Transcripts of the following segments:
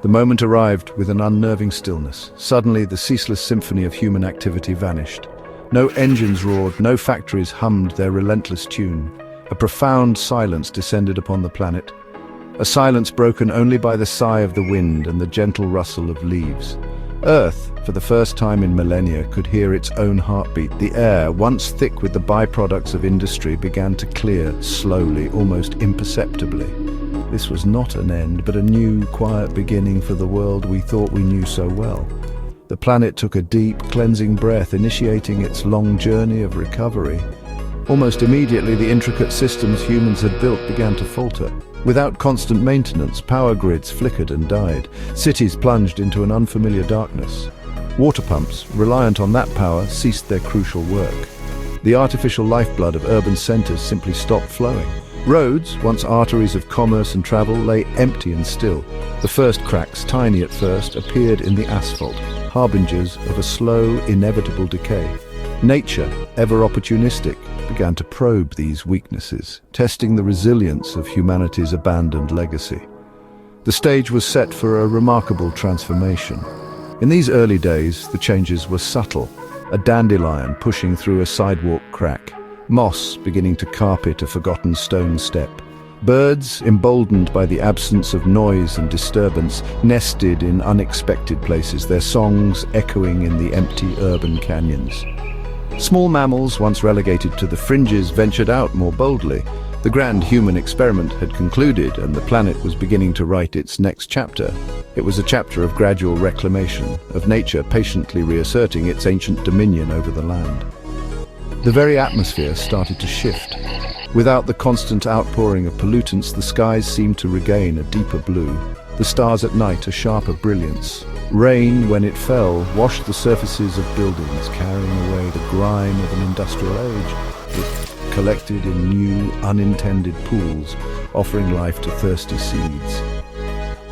The moment arrived with an unnerving stillness. Suddenly, the ceaseless symphony of human activity vanished. No engines roared, no factories hummed their relentless tune. A profound silence descended upon the planet. A silence broken only by the sigh of the wind and the gentle rustle of leaves. Earth, for the first time in millennia, could hear its own heartbeat. The air, once thick with the byproducts of industry, began to clear slowly, almost imperceptibly. This was not an end, but a new, quiet beginning for the world we thought we knew so well. The planet took a deep, cleansing breath, initiating its long journey of recovery. Almost immediately, the intricate systems humans had built began to falter. Without constant maintenance, power grids flickered and died. Cities plunged into an unfamiliar darkness. Water pumps, reliant on that power, ceased their crucial work. The artificial lifeblood of urban centers simply stopped flowing. Roads, once arteries of commerce and travel, lay empty and still. The first cracks, tiny at first, appeared in the asphalt, harbingers of a slow, inevitable decay. Nature, ever opportunistic, began to probe these weaknesses, testing the resilience of humanity's abandoned legacy. The stage was set for a remarkable transformation. In these early days, the changes were subtle. A dandelion pushing through a sidewalk crack, moss beginning to carpet a forgotten stone step. Birds, emboldened by the absence of noise and disturbance, nested in unexpected places, their songs echoing in the empty urban canyons. Small mammals, once relegated to the fringes, ventured out more boldly. The grand human experiment had concluded, and the planet was beginning to write its next chapter. It was a chapter of gradual reclamation, of nature patiently reasserting its ancient dominion over the land. The very atmosphere started to shift. Without the constant outpouring of pollutants, the skies seemed to regain a deeper blue. The stars at night a sharper brilliance. Rain, when it fell, washed the surfaces of buildings, carrying away the grime of an industrial age. It collected in new, unintended pools, offering life to thirsty seeds.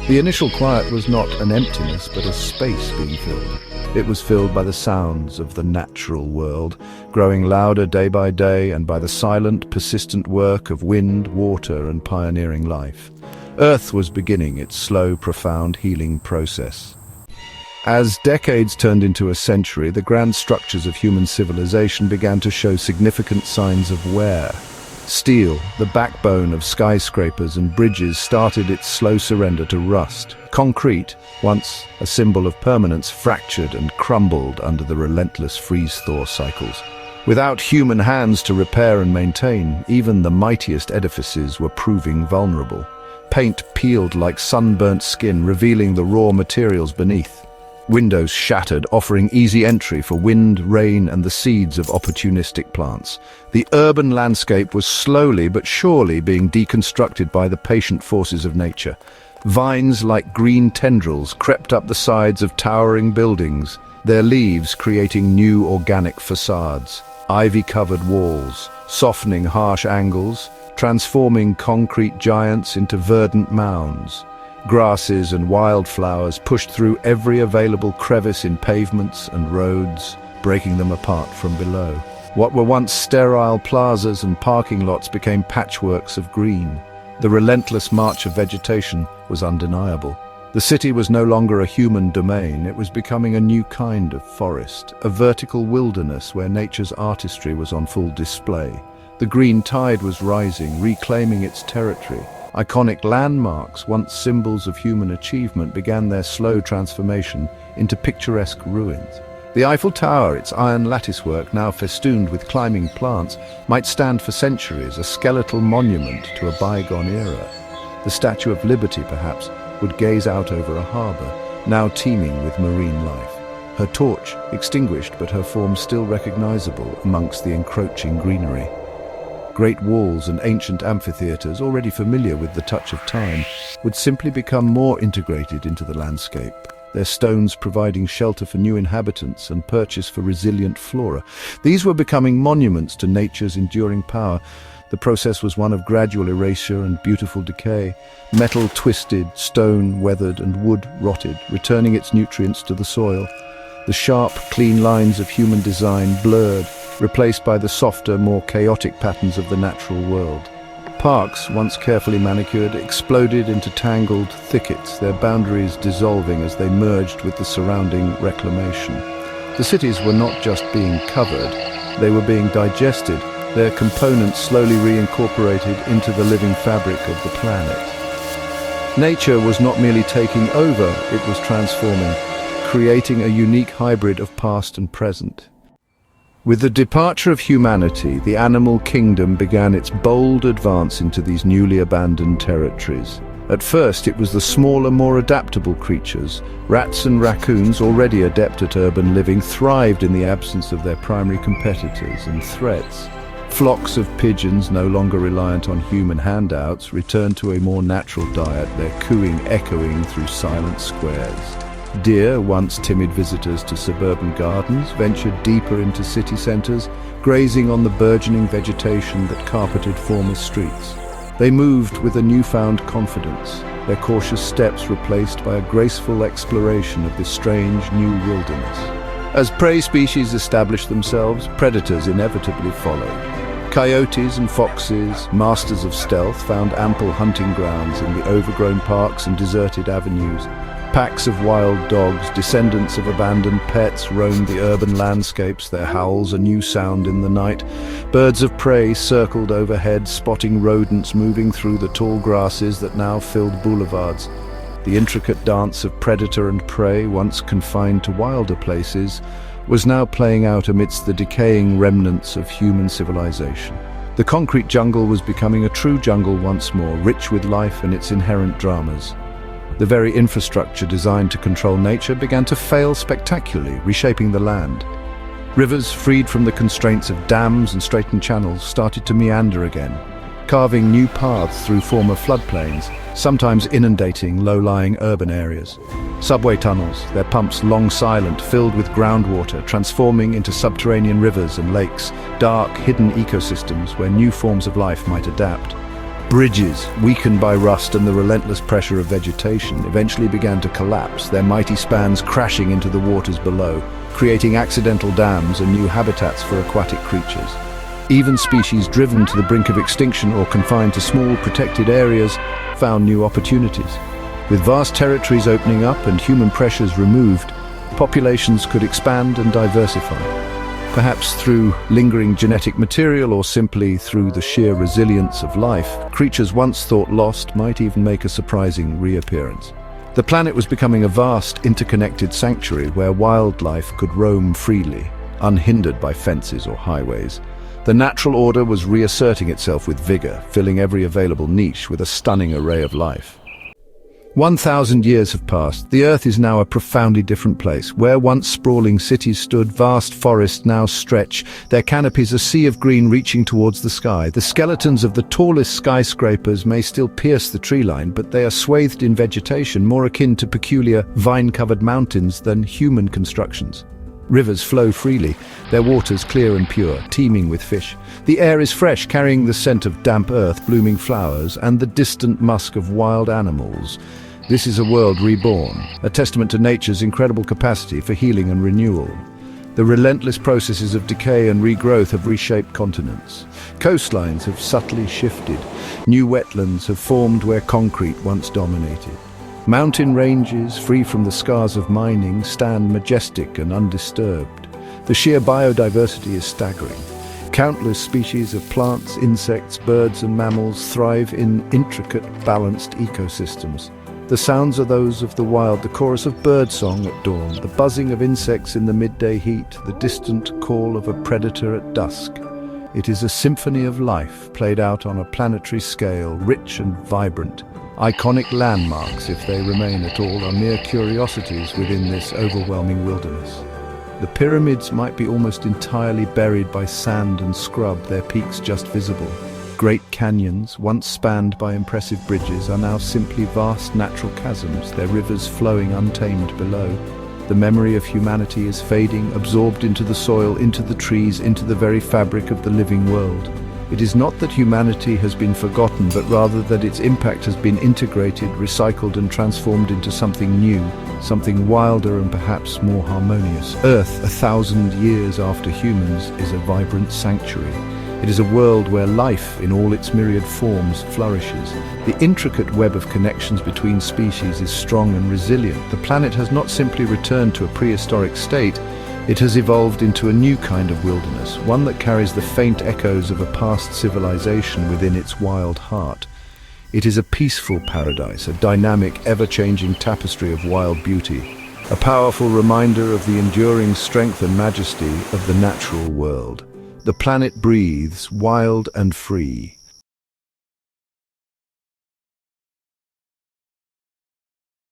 The initial quiet was not an emptiness, but a space being filled. It was filled by the sounds of the natural world, growing louder day by day, and by the silent, persistent work of wind, water, and pioneering life. Earth was beginning its slow, profound healing process. As decades turned into a century, the grand structures of human civilization began to show significant signs of wear. Steel, the backbone of skyscrapers and bridges, started its slow surrender to rust. Concrete, once a symbol of permanence, fractured and crumbled under the relentless freeze-thaw cycles. Without human hands to repair and maintain, even the mightiest edifices were proving vulnerable. Paint peeled like sunburnt skin, revealing the raw materials beneath. Windows shattered, offering easy entry for wind, rain, and the seeds of opportunistic plants. The urban landscape was slowly but surely being deconstructed by the patient forces of nature. Vines like green tendrils crept up the sides of towering buildings, their leaves creating new organic facades. Ivy-covered walls, softening harsh angles, transforming concrete giants into verdant mounds. Grasses and wildflowers pushed through every available crevice in pavements and roads, breaking them apart from below. What were once sterile plazas and parking lots became patchworks of green. The relentless march of vegetation was undeniable. The city was no longer a human domain, it was becoming a new kind of forest, a vertical wilderness where nature's artistry was on full display. The green tide was rising, reclaiming its territory. Iconic landmarks, once symbols of human achievement, began their slow transformation into picturesque ruins. The Eiffel Tower, its iron latticework now festooned with climbing plants, might stand for centuries, a skeletal monument to a bygone era. The Statue of Liberty, perhaps, would gaze out over a harbor, now teeming with marine life. Her torch extinguished, but her form still recognizable amongst the encroaching greenery. Great walls and ancient amphitheaters, already familiar with the touch of time, would simply become more integrated into the landscape, their stones providing shelter for new inhabitants and purchase for resilient flora. These were becoming monuments to nature's enduring power. The process was one of gradual erasure and beautiful decay. Metal twisted, stone weathered, and wood rotted, returning its nutrients to the soil. The sharp, clean lines of human design blurred, replaced by the softer, more chaotic patterns of the natural world. Parks, once carefully manicured, exploded into tangled thickets, their boundaries dissolving as they merged with the surrounding reclamation. The cities were not just being covered, they were being digested, their components slowly reincorporated into the living fabric of the planet. Nature was not merely taking over, it was transforming, creating a unique hybrid of past and present. With the departure of humanity, the animal kingdom began its bold advance into these newly abandoned territories. At first, it was the smaller, more adaptable creatures. Rats and raccoons, already adept at urban living, thrived in the absence of their primary competitors and threats. Flocks of pigeons, no longer reliant on human handouts, returned to a more natural diet, their cooing echoing through silent squares. Deer, once timid visitors to suburban gardens, ventured deeper into city centres, grazing on the burgeoning vegetation that carpeted former streets. They moved with a newfound confidence, their cautious steps replaced by a graceful exploration of this strange new wilderness. As prey species established themselves, predators inevitably followed. Coyotes and foxes, masters of stealth, found ample hunting grounds in the overgrown parks and deserted avenues. Packs of wild dogs, descendants of abandoned pets, roamed the urban landscapes, their howls a new sound in the night. Birds of prey circled overhead, spotting rodents moving through the tall grasses that now filled boulevards. The intricate dance of predator and prey, once confined to wilder places, was now playing out amidst the decaying remnants of human civilization. The concrete jungle was becoming a true jungle once more, rich with life and its inherent dramas. The very infrastructure designed to control nature began to fail spectacularly, reshaping the land. Rivers, freed from the constraints of dams and straightened channels, started to meander again, carving new paths through former floodplains, sometimes inundating low-lying urban areas. Subway tunnels, their pumps long silent, filled with groundwater, transforming into subterranean rivers and lakes, dark, hidden ecosystems where new forms of life might adapt. Bridges, weakened by rust and the relentless pressure of vegetation, eventually began to collapse, their mighty spans crashing into the waters below, creating accidental dams and new habitats for aquatic creatures. Even species driven to the brink of extinction or confined to small, protected areas found new opportunities. With vast territories opening up and human pressures removed, populations could expand and diversify. Perhaps through lingering genetic material or simply through the sheer resilience of life, creatures once thought lost might even make a surprising reappearance. The planet was becoming a vast, interconnected sanctuary where wildlife could roam freely, unhindered by fences or highways. The natural order was reasserting itself with vigor, filling every available niche with a stunning array of life. 1,000 years have passed. The Earth is now a profoundly different place. Where once sprawling cities stood, vast forests now stretch, their canopies a sea of green reaching towards the sky. The skeletons of the tallest skyscrapers may still pierce the tree line, but they are swathed in vegetation more akin to peculiar vine-covered mountains than human constructions. Rivers flow freely, their waters clear and pure, teeming with fish. The air is fresh, carrying the scent of damp earth, blooming flowers, and the distant musk of wild animals. This is a world reborn, a testament to nature's incredible capacity for healing and renewal. The relentless processes of decay and regrowth have reshaped continents. Coastlines have subtly shifted. New wetlands have formed where concrete once dominated. Mountain ranges, free from the scars of mining, stand majestic and undisturbed. The sheer biodiversity is staggering. Countless species of plants, insects, birds and mammals thrive in intricate, balanced ecosystems. The sounds are those of the wild, the chorus of birdsong at dawn, the buzzing of insects in the midday heat, the distant call of a predator at dusk. It is a symphony of life played out on a planetary scale, rich and vibrant. Iconic landmarks, if they remain at all, are mere curiosities within this overwhelming wilderness. The pyramids might be almost entirely buried by sand and scrub, their peaks just visible. Great canyons, once spanned by impressive bridges, are now simply vast natural chasms, their rivers flowing untamed below. The memory of humanity is fading, absorbed into the soil, into the trees, into the very fabric of the living world. It is not that humanity has been forgotten, but rather that its impact has been integrated, recycled and transformed into something new, something wilder and perhaps more harmonious. Earth, 1,000 years after humans, is a vibrant sanctuary. It is a world where life, in all its myriad forms, flourishes. The intricate web of connections between species is strong and resilient. The planet has not simply returned to a prehistoric state, it has evolved into a new kind of wilderness, one that carries the faint echoes of a past civilization within its wild heart. It is a peaceful paradise, a dynamic, ever-changing tapestry of wild beauty, a powerful reminder of the enduring strength and majesty of the natural world. The planet breathes, wild and free,